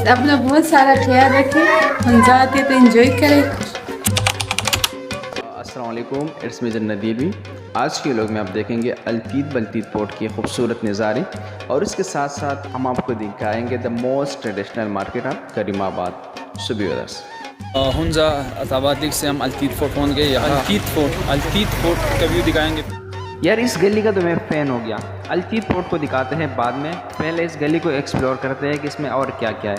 अपना बहुत सारा ख्याल रखें, हम जाते तो एंजॉय करें। अस्सलाम वालेकुम, इट्स मी नदीर। आज के व्लॉग में आप देखेंगे अलतीत बलतीत पोर्ट की खूबसूरत नज़ारे और इसके साथ साथ हम आपको दिखाएंगे the most traditional market of Karimabad. So be with us. Hunza Attabad से हम अलतीत फोर्ट पहुँच गए। यहाँ अलतीत फोर्ट का व्यू दिखाएंगे। यार इस गली का तो मैं फ़ैन हो गया। अलतीत फोर्ट को दिखाते हैं बाद में, पहले इस गली को एक्सप्लोर करते हैं कि इसमें और क्या क्या है।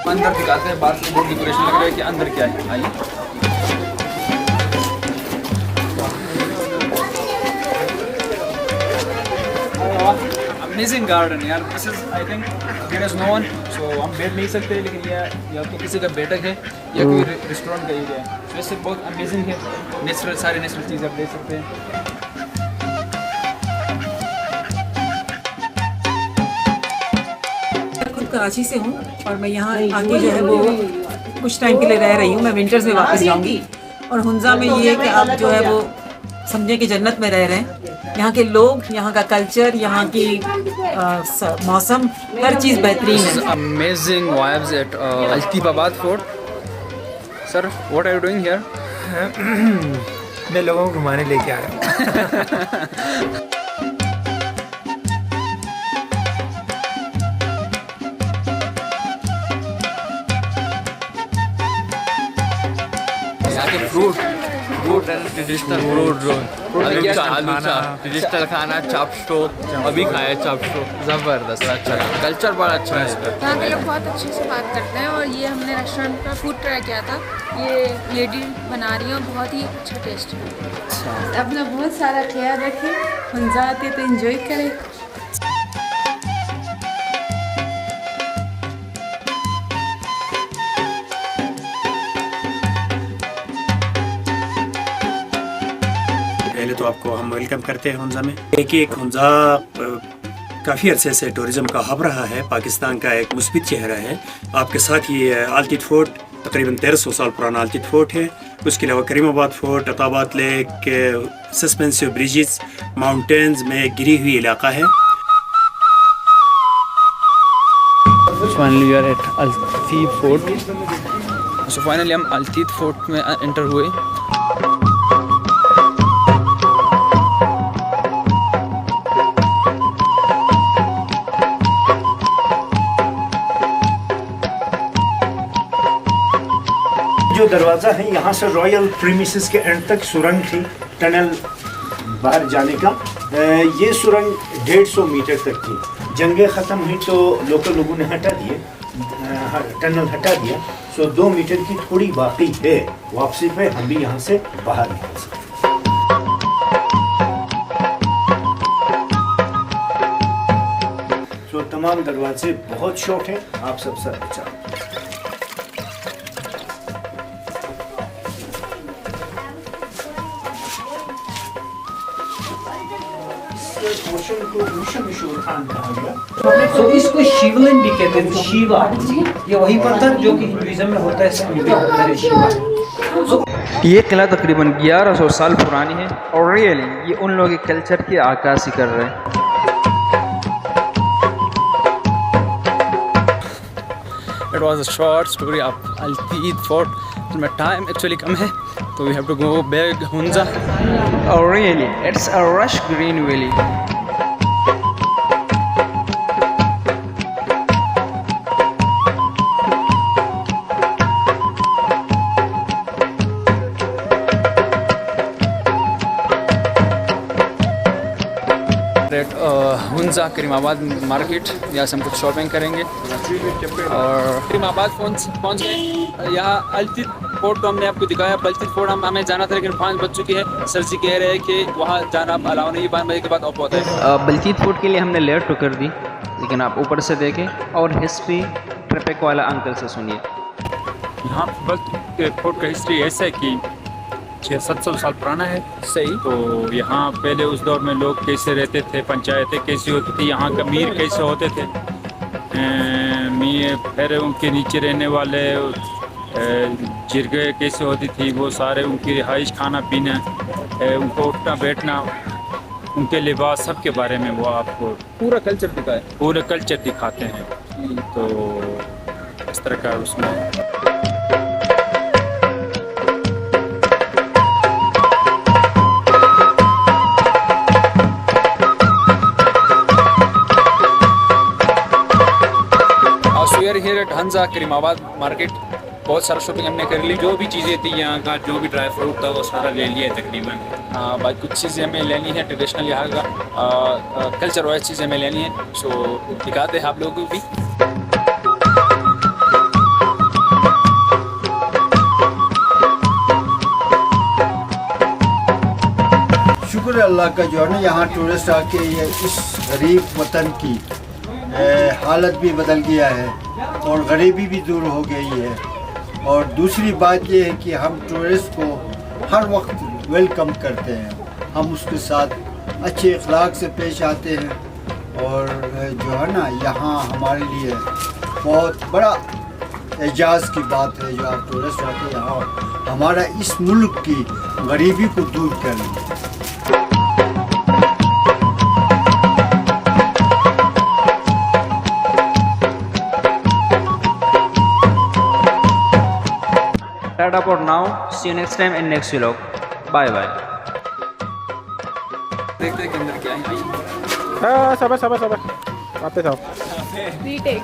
अंदर दिखाते हैं, बाहर से बहुत डेकोरेशन लग रहा है कि अंदर क्या है। आइए। अमेजिंग गार्डन यार, this is I think there is no one, so हम बैठ नहीं सकते, लेकिन ये या तो किसी का बैठक है या कोई रेस्टोरेंट का एरिया है। तो इससे बहुत अमेजिंग है, नेचुरल सारे नेचुरल चीज़ आप देख सकते हैं। कराची से हूँ और मैं यहाँ आके जो है वो कुछ टाइम के लिए रह रही हूँ। मैं विंटर्स में वापस जाऊँगी। और हुंजा में ये है कि आप जो है वो समझे कि जन्नत में रह रहे हैं। यहाँ के लोग, यहाँ का कल्चर, यहाँ की मौसम, हर चीज़ बेहतरीन है। अमेजिंग वाइब्स एट अलतीबाबाद fort. Sir, what are you doing here? मैं लोगों को घुमाने लेके आया। फ्रूट एंड ट्रेडिशनल ट्रेडिशनल खाना चापस्टो, अभी खाया चापस्टो, ज़बरदस्त। अच्छा कल्चर बड़ा अच्छा है इसका। यहाँ के लोग बहुत अच्छे से बात करते हैं। और ये हमने रेस्टोरेंट का फूड ट्राई किया था, ये लेडी बना रही है, बहुत ही अच्छा टेस्ट है। अपना बहुत सारा ख्याल रखें, हम जाते तो एंजॉय करें। पहले तो आपको हम वेलकम करते हैं हुंजा में। एक हुंजा काफ़ी अरसे से टूरिज़्म का हब रहा है, पाकिस्तान का एक मुस्बित चेहरा है। आपके साथ ये अलतीत फोर्ट तकरीबन 1300 साल पुराना अलतीत फोर्ट है। उसके अलावा Karimabad fort, Attabad lake, suspensive bridges, mountains में घिरी हुई इलाका है। Finally we are at Altit fort. So finally हम अलतीत फोर्ट में एंटर हुए। जो दरवाज़ा है यहाँ से रॉयल प्रीमिसेस के एंड तक सुरंग थी, टनल बाहर जाने का। ये सुरंग 150 मीटर तक थी। जंगें ख़त्म हुई तो लोकल लोगों ने हटा दिए, टनल हटा दिया। सो 2 मीटर की थोड़ी बाकी है। वापसी पे हम भी यहाँ से बाहर निकल सकते। सो तमाम दरवाजे बहुत शॉर्ट हैं, आप सब सर बचा। तो इसको शिवलिंग भी कहते हैं, शिवा। ये वही पत्थर जो कि हिंदुइज्म में होता है, शिवा। ये किला तकरीबन 1100 साल पुरानी है और रियली ये उन लोगों के कल्चर की आक्कासी कर रहे हैं। It was a short story of Alteet Fort। में टाइम एक्चुअली कम है, तो we have to go back Hunza. और really it's a rush green valley. Hunza Karimabad market, यहाँ से हम कुछ शॉपिंग करेंगे और करीमाबाद पहुँच गए। यहाँ अलतीत फोर्ट तो हमने आपको दिखाया। अलतीत फोर्ट हमें जाना था, लेकिन 5 बज चुकी है। सर जी कह रहे हैं कि वहाँ जाना आप अलाउ नहीं, 5 बजे के बाद ऑफ होता है। बलतीत फोर्ट के लिए हमने लेट तो कर दी, लेकिन आप ऊपर से देखें और हिस्ट्री ट्रिपिक वाला अंकल से सुनिए। यहाँ बलतीत फोर्ट का हिस्ट्री ऐसा है कि 600-700 साल पुराना है। सही। तो यहाँ पहले उस दौर में लोग कैसे रहते थे, पंचायतें कैसी होती थी, यहाँ का मीर कैसे होते थे, मीर, फिर उनके नीचे रहने वाले जरगे कैसे होती थी, वो सारे उनकी रिहाइश, खाना पीना, उनको उठना बैठना, उनके लिबास, सब के बारे में वो आपको पूरा कल्चर दिखाए। पूरे कल्चर दिखाते हैं। तो इस तरह का उसमें here eight Hunza Karimabad market बहुत सारा शॉपिंग हमने कर ली। जो भी चीज़ें थी यहाँ का, जो भी ड्राई फ्रूट था, वो सारा ले लिया है तकरीबन। बाकी कुछ चीज़ें हमें लेनी है ट्रेडिशनल यहाँ का, कल्चर वाइज चीज़ें हमें लेनी है। सो दिखाते हैं आप लोगों को भी। शुक्र अल्लाह का जो है ना, यहाँ टूरिस्ट आके ये इस गरीब वतन की हालत भी बदल गया है और गरीबी भी दूर हो गई है। और दूसरी बात ये है कि हम टूरिस्ट को हर वक्त वेलकम करते हैं, हम उसके साथ अच्छे अखलाक से पेश आते हैं। और जो है ना, यहाँ हमारे लिए बहुत बड़ा एजाज़ की बात है जो आप टूरिस्ट आके यहाँ हमारा इस मुल्क की गरीबी को दूर कर लें। Tata for now, see you next time in next vlog, bye bye. देखते हैं कि अंदर क्या है। सब वापस आओ। रीटेक